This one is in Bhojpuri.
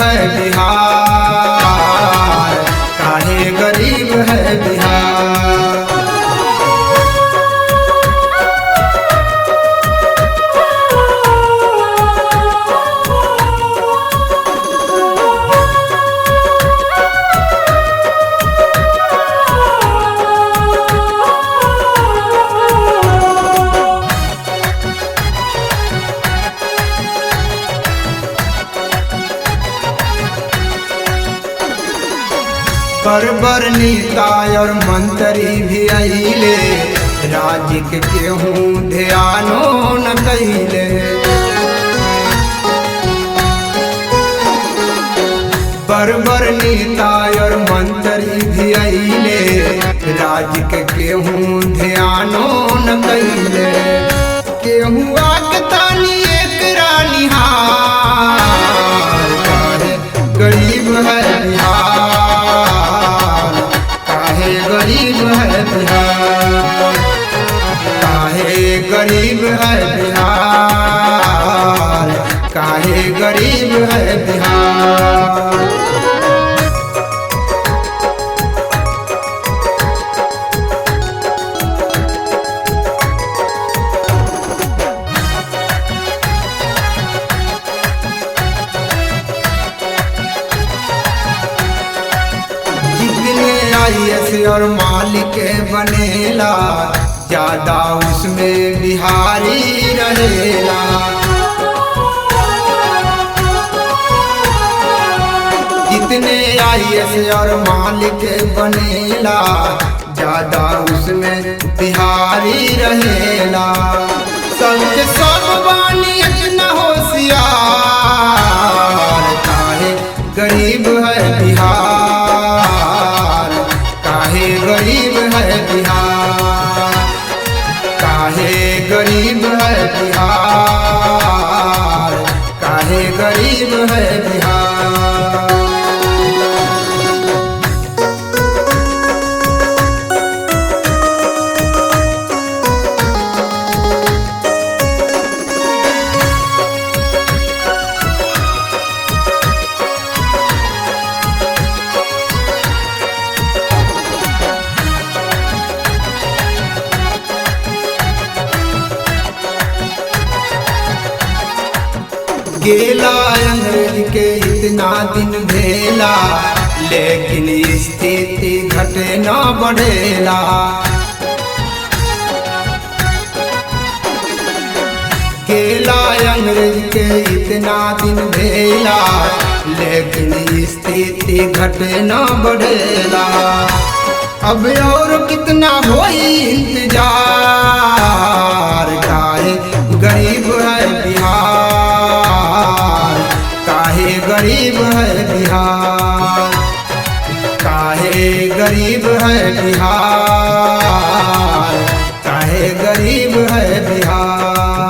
है बिहार, काहे गरीब है बिहार। बड़ नेता और मंत्री भी आइले, राज्य के केहूँ ध्यानो न कइले। बड़ नेता और मंत्री भी आइले, राज्य के केहूँ ध्यानो न कइले। केहूँ आके तानी एक रानिहार, काहे गरीब है बिहार, गरीब है बिहार, काहे गरीब है बिहार, काहे गरीब है बिहार। IAS और मालिक बनेला, ज्यादा उसमें बिहारी रहेला। जितने IAS और मालिक बनेला, ज्यादा उसमें बिहारी रहेला। सबके सब बानी इतना होशियार, काहे गरीब है बिहार, काहे गरीब है बिहार, काहे गरीब है बिहार, काहे गरीब है बिहार। गेला अंग्रेज के इतना दिन भेला, लेकिन स्थिति घटे न बढ़ेला। गेला अंग्रेज के इतना दिन भेला, लेकिन स्थिति घटे न बढ़ेला। अब और कितना होई इंतजार, काहे गरीब है बिहार, काहे गरीब है बिहार, काहे गरीब है बिहार, काहे गरीब है बिहार।